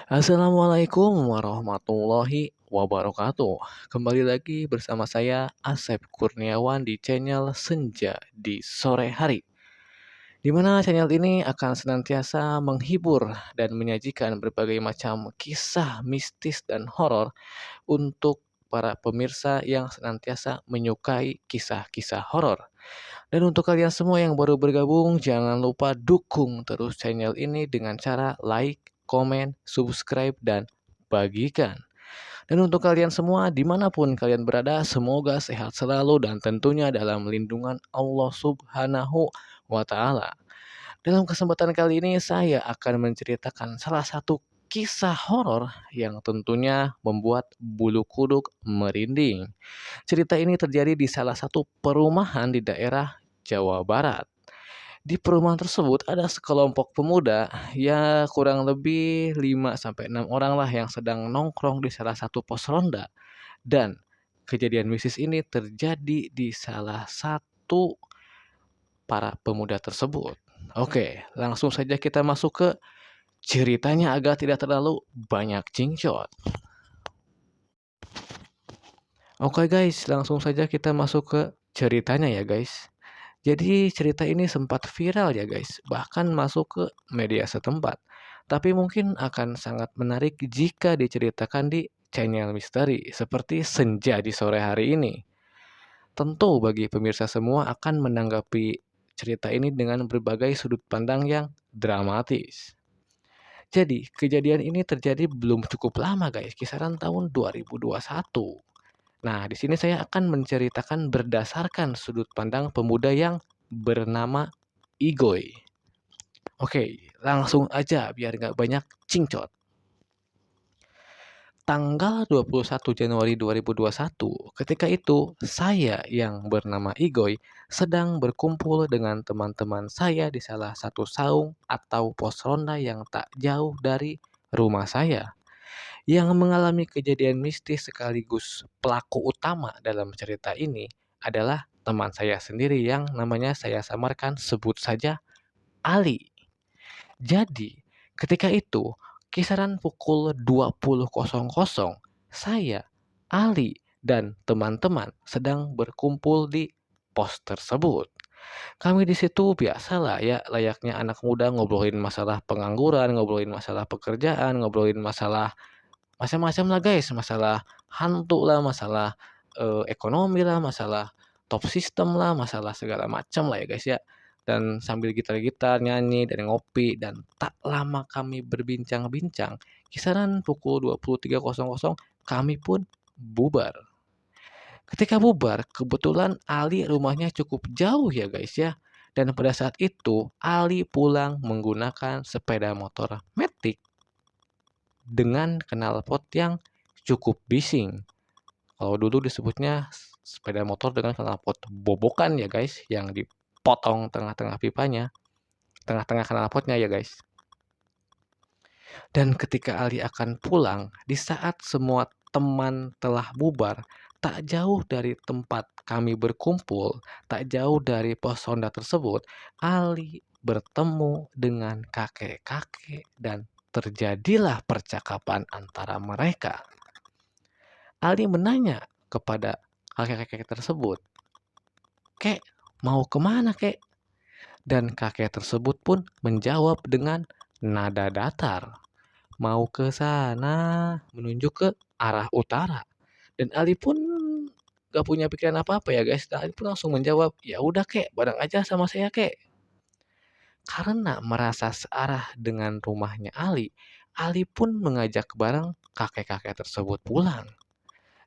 Assalamualaikum warahmatullahi wabarakatuh. Kembali lagi bersama saya Asep Kurniawan di channel Senja di Sore Hari. Di mana channel ini akan senantiasa menghibur dan menyajikan berbagai macam kisah mistis dan horor untuk para pemirsa yang senantiasa menyukai kisah-kisah horor. Dan untuk kalian semua yang baru bergabung, jangan lupa dukung terus channel ini dengan cara like, komen, subscribe, dan bagikan. Dan untuk kalian semua, dimanapun kalian berada, semoga sehat selalu dan tentunya dalam lindungan Allah Subhanahu wa Ta'ala. Dalam kesempatan kali ini, saya akan menceritakan salah satu kisah horor yang tentunya membuat bulu kuduk merinding. Cerita ini terjadi di salah satu perumahan di daerah Jawa Barat. Di perumahan tersebut ada sekelompok pemuda, ya kurang lebih 5 sampai 6 orang lah yang sedang nongkrong di salah satu pos ronda. Dan kejadian mistis ini terjadi di salah satu para pemuda tersebut. Oke, langsung saja kita masuk ke ceritanya agar tidak terlalu banyak cincot. Oke guys, langsung saja kita masuk ke ceritanya ya guys. Jadi cerita ini sempat viral ya guys, bahkan masuk ke media setempat. Tapi mungkin akan sangat menarik jika diceritakan di channel misteri seperti Senja di Sore Hari ini. Tentu bagi pemirsa semua akan menanggapi cerita ini dengan berbagai sudut pandang yang dramatis. Jadi, kejadian ini terjadi belum cukup lama guys, kisaran tahun 2021. Nah, di sini saya akan menceritakan berdasarkan sudut pandang pemuda yang bernama Igoy. Oke, langsung aja biar nggak banyak cincot. Tanggal 21 Januari 2021, ketika itu saya yang bernama Igoy sedang berkumpul dengan teman-teman saya di salah satu saung atau pos ronda yang tak jauh dari rumah saya. Yang mengalami kejadian mistis sekaligus pelaku utama dalam cerita ini adalah teman saya sendiri yang namanya saya samarkan sebut saja Ali. Jadi, ketika itu kisaran pukul 20.00 saya, Ali, dan teman-teman sedang berkumpul di pos tersebut. Kami di situ biasalah ya layaknya anak muda ngobrolin masalah pengangguran, ngobrolin masalah pekerjaan, ngobrolin masalah macam-macam lah guys, masalah hantu lah, masalah, ekonomi lah, masalah top system lah, masalah segala macam lah ya guys ya. Dan sambil gitar-gitar, nyanyi, dan ngopi, dan tak lama kami berbincang-bincang, kisaran pukul 23.00 kami pun bubar. Ketika bubar, kebetulan Ali rumahnya cukup jauh ya guys ya. Dan pada saat itu, Ali pulang menggunakan sepeda motor matic dengan knalpot yang cukup bising. Kalau dulu disebutnya sepeda motor dengan knalpot bobokan ya guys, yang dipotong tengah-tengah pipanya, tengah-tengah knalpotnya ya guys. Dan ketika Ali akan pulang, di saat semua teman telah bubar, tak jauh dari tempat kami berkumpul, tak jauh dari pos ronda tersebut, Ali bertemu dengan kakek-kakek dan terjadilah percakapan antara mereka. Ali menanya kepada kakek-kakek tersebut, "Kek, mau kemana kek?" Dan kakek tersebut pun menjawab dengan nada datar, "Mau ke sana," menunjuk ke arah utara. Dan Ali pun gak punya pikiran apa-apa ya guys. Dan Ali pun langsung menjawab, "Ya udah kek, bareng aja sama saya kek." Karena merasa searah dengan rumahnya Ali, Ali pun mengajak bareng kakek-kakek tersebut pulang.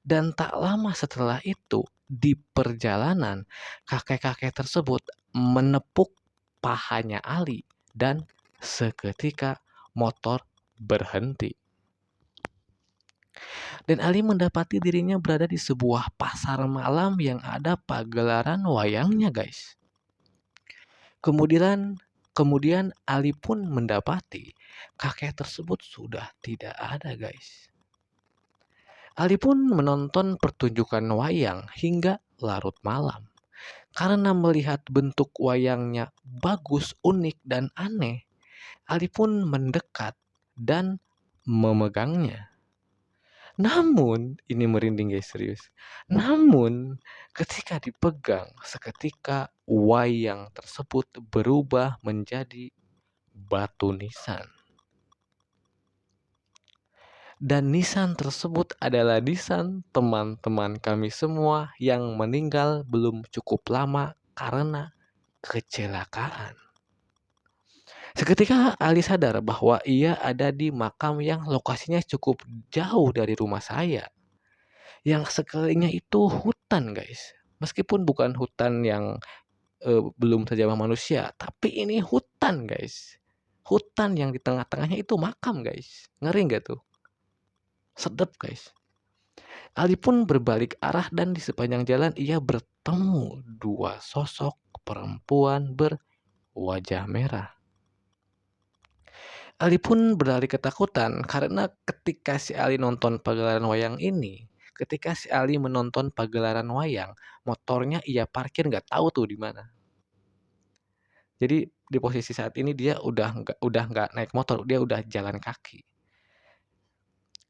Dan tak lama setelah itu, di perjalanan, kakek-kakek tersebut menepuk pahanya Ali dan seketika motor berhenti. Dan Ali mendapati dirinya berada di sebuah pasar malam yang ada pagelaran wayangnya guys. Kemudian Ali pun mendapati kakek tersebut sudah tidak ada guys. Ali pun menonton pertunjukan wayang hingga larut malam. Karena melihat bentuk wayangnya bagus, unik, dan aneh, Ali pun mendekat dan memegangnya. Namun, ini merinding guys, serius. Namun, ketika dipegang, seketika wayang tersebut berubah menjadi batu nisan. Dan nisan tersebut adalah nisan teman-teman kami semua yang meninggal belum cukup lama karena kecelakaan. Seketika Ali sadar bahwa ia ada di makam yang lokasinya cukup jauh dari rumah saya. Yang sekeliling itu hutan, guys. Meskipun bukan hutan yang belum terjamah manusia, tapi ini hutan, guys. Hutan yang di tengah-tengahnya itu makam, guys. Ngeri nggak tuh? Sedep, guys. Ali pun berbalik arah dan di sepanjang jalan ia bertemu dua sosok perempuan berwajah merah. Ali pun berlari ketakutan karena ketika si Ali nonton pagelaran wayang ini, ketika si Ali menonton pagelaran wayang, motornya ia parkir nggak tahu tuh di mana. Jadi di posisi saat ini dia udah nggak naik motor, dia udah jalan kaki.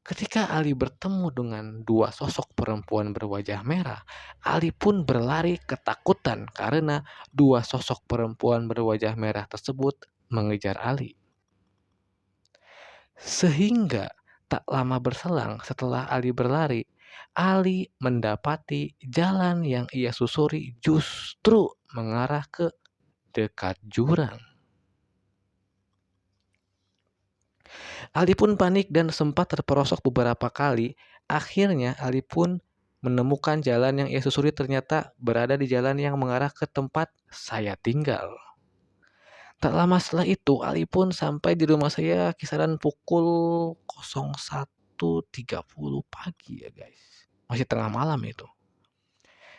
Ketika Ali bertemu dengan dua sosok perempuan berwajah merah, Ali pun berlari ketakutan karena dua sosok perempuan berwajah merah tersebut mengejar Ali. Sehingga tak lama berselang setelah Ali berlari, Ali mendapati jalan yang ia susuri justru mengarah ke dekat jurang. Ali pun panik dan sempat terperosok beberapa kali. Akhirnya Ali pun menemukan jalan yang ia susuri ternyata berada di jalan yang mengarah ke tempat saya tinggal. Tak lama setelah itu, Ali pun sampai di rumah saya kisaran pukul 01.30 pagi ya guys. Masih tengah malam itu.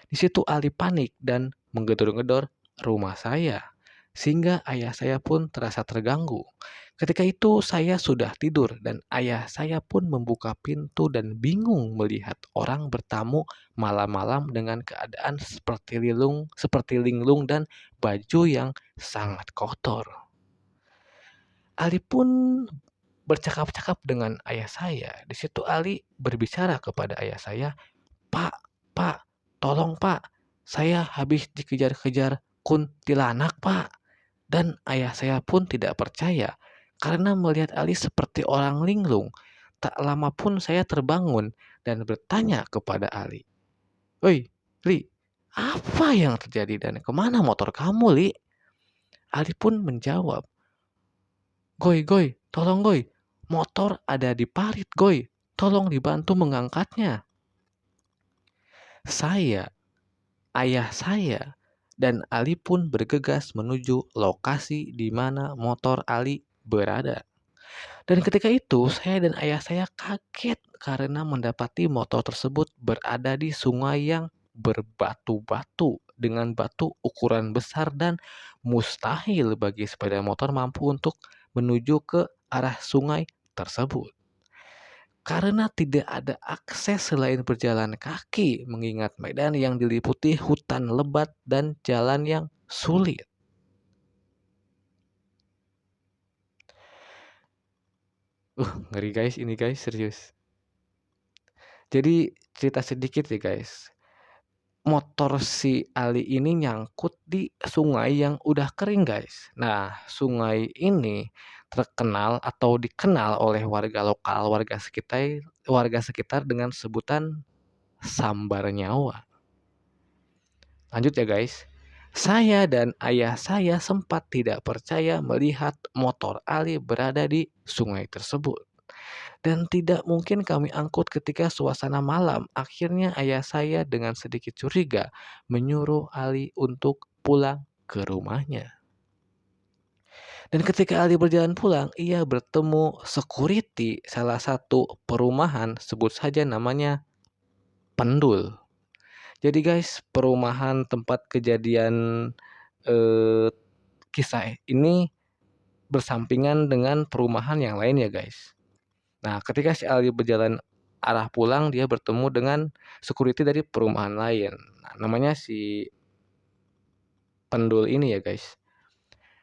Di situ Ali panik dan menggedor-gedor rumah saya. Sehingga ayah saya pun terasa terganggu. Ketika itu saya sudah tidur dan ayah saya pun membuka pintu dan bingung melihat orang bertamu malam-malam dengan keadaan seperti linglung dan baju yang sangat kotor. Ali pun bercakap-cakap dengan ayah saya. Di situ Ali berbicara kepada ayah saya, "Pak, Pak, tolong Pak, saya habis dikejar-kejar kuntilanak Pak." Dan ayah saya pun tidak percaya karena melihat Ali seperti orang linglung. Tak lama pun saya terbangun dan bertanya kepada Ali, "Oi, Li, apa yang terjadi dan kemana motor kamu, Li?" Ali pun menjawab, Goy, tolong Goy, motor ada di parit Goy, tolong dibantu mengangkatnya." Saya, ayah saya, dan Ali pun bergegas menuju lokasi di mana motor Ali berada. Dan ketika itu saya dan ayah saya kaget karena mendapati motor tersebut berada di sungai yang berbatu-batu dengan batu ukuran besar dan mustahil bagi sepeda motor mampu untuk menuju ke arah sungai tersebut. Karena tidak ada akses selain berjalan kaki mengingat medan yang diliputi hutan lebat dan jalan yang sulit. Ngeri guys, ini guys, serius. Jadi cerita sedikit ya guys. Motor si Ali ini nyangkut di sungai yang udah kering guys. Nah, sungai ini terkenal atau dikenal oleh warga lokal, warga sekitar dengan sebutan Sambar Nyawa. Lanjut ya guys. Saya dan ayah saya sempat tidak percaya melihat motor Ali berada di sungai tersebut. Dan tidak mungkin kami angkut ketika suasana malam. Akhirnya ayah saya dengan sedikit curiga menyuruh Ali untuk pulang ke rumahnya. Dan ketika Ali berjalan pulang, ia bertemu security salah satu perumahan, sebut saja namanya Pendul. Jadi guys, perumahan tempat kejadian eh, kisah ini bersampingan dengan perumahan yang lain ya guys. Nah, ketika si Ali berjalan arah pulang, dia bertemu dengan security dari perumahan lain. Nah, namanya si Pendul ini ya guys.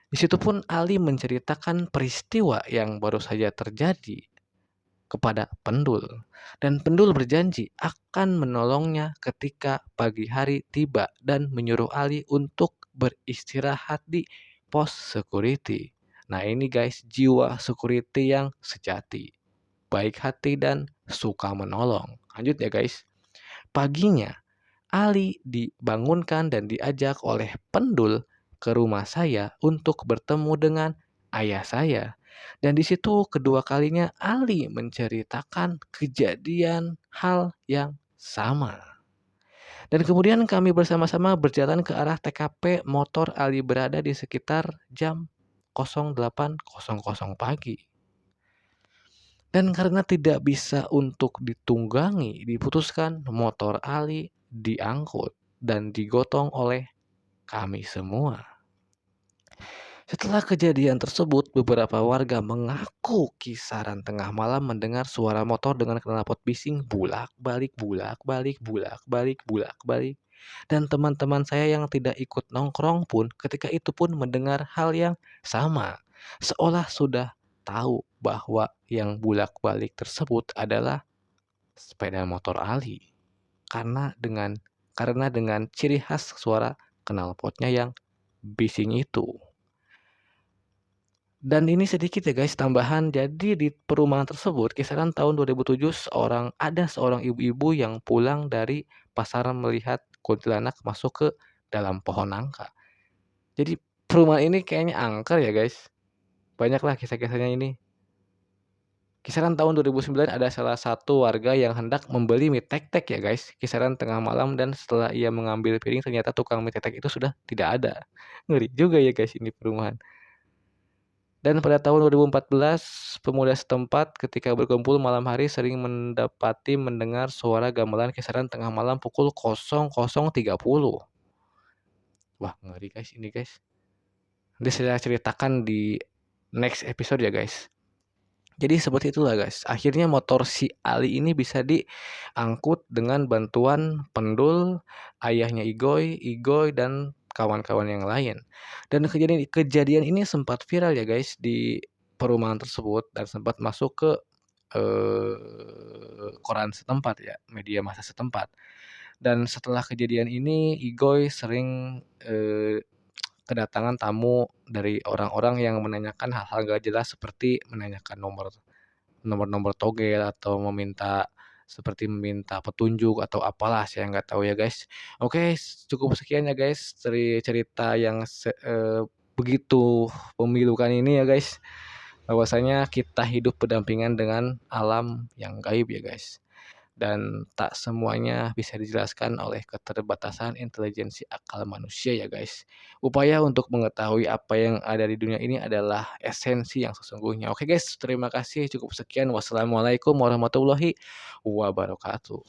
Di situ pun Ali menceritakan peristiwa yang baru saja terjadi. kepada Pendul. Dan Pendul berjanji akan menolongnya ketika pagi hari tiba dan menyuruh Ali untuk beristirahat di pos security. Nah ini guys, jiwa security yang sejati, baik hati dan suka menolong. Lanjut ya guys. Paginya, Ali dibangunkan dan diajak oleh Pendul ke rumah saya untuk bertemu dengan ayah saya. Dan di situ kedua kalinya Ali menceritakan kejadian hal yang sama. Dan kemudian kami bersama-sama berjalan ke arah TKP motor Ali berada di sekitar jam 08.00 pagi. Dan karena tidak bisa untuk ditunggangi, diputuskan motor Ali diangkut dan digotong oleh kami semua. Setelah kejadian tersebut, beberapa warga mengaku kisaran tengah malam mendengar suara motor dengan knalpot bising bulak-balik, bulak-balik, bulak-balik, bulak-balik. Dan teman-teman saya yang tidak ikut nongkrong pun ketika itu pun mendengar hal yang sama. Seolah sudah tahu bahwa yang bulak-balik tersebut adalah sepeda motor Ali. Karena dengan ciri khas suara knalpotnya yang bising itu. Dan ini sedikit ya guys tambahan, jadi di perumahan tersebut kisaran tahun 2007 ada seorang ibu-ibu yang pulang dari pasar melihat kuntilanak masuk ke dalam pohon nangka. Jadi perumahan ini kayaknya angker ya guys, banyaklah kisah-kisahnya ini. Kisaran tahun 2009 ada salah satu warga yang hendak membeli mie tek-tek ya guys, kisaran tengah malam, dan setelah ia mengambil piring ternyata tukang mie tek-tek itu sudah tidak ada. Ngeri juga ya guys ini perumahan. Dan pada tahun 2014, pemuda setempat ketika berkumpul malam hari sering mendengar suara gamelan kisaran tengah malam pukul 00.30. Wah, ngeri guys ini guys. Nanti saya ceritakan di next episode ya guys. Jadi seperti itulah guys. Akhirnya motor si Ali ini bisa diangkut dengan bantuan Pendul, ayahnya Igoy dan kawan-kawan yang lain. Dan kejadian ini sempat viral ya guys di perumahan tersebut dan sempat masuk ke koran setempat ya, media massa setempat. Dan setelah kejadian ini Igoy sering kedatangan tamu dari orang-orang yang menanyakan hal-hal gak jelas seperti menanyakan nomor togel atau meminta petunjuk atau apalah, saya nggak tahu ya guys. Oke, cukup sekian ya guys dari cerita yang begitu memilukan ini ya guys. Bahwasanya kita hidup berdampingan dengan alam yang gaib ya guys. Dan tak semuanya bisa dijelaskan oleh keterbatasan intelijensi akal manusia ya guys. Upaya untuk mengetahui apa yang ada di dunia ini adalah esensi yang sesungguhnya. Oke guys, terima kasih. Cukup sekian. Wassalamualaikum warahmatullahi wabarakatuh.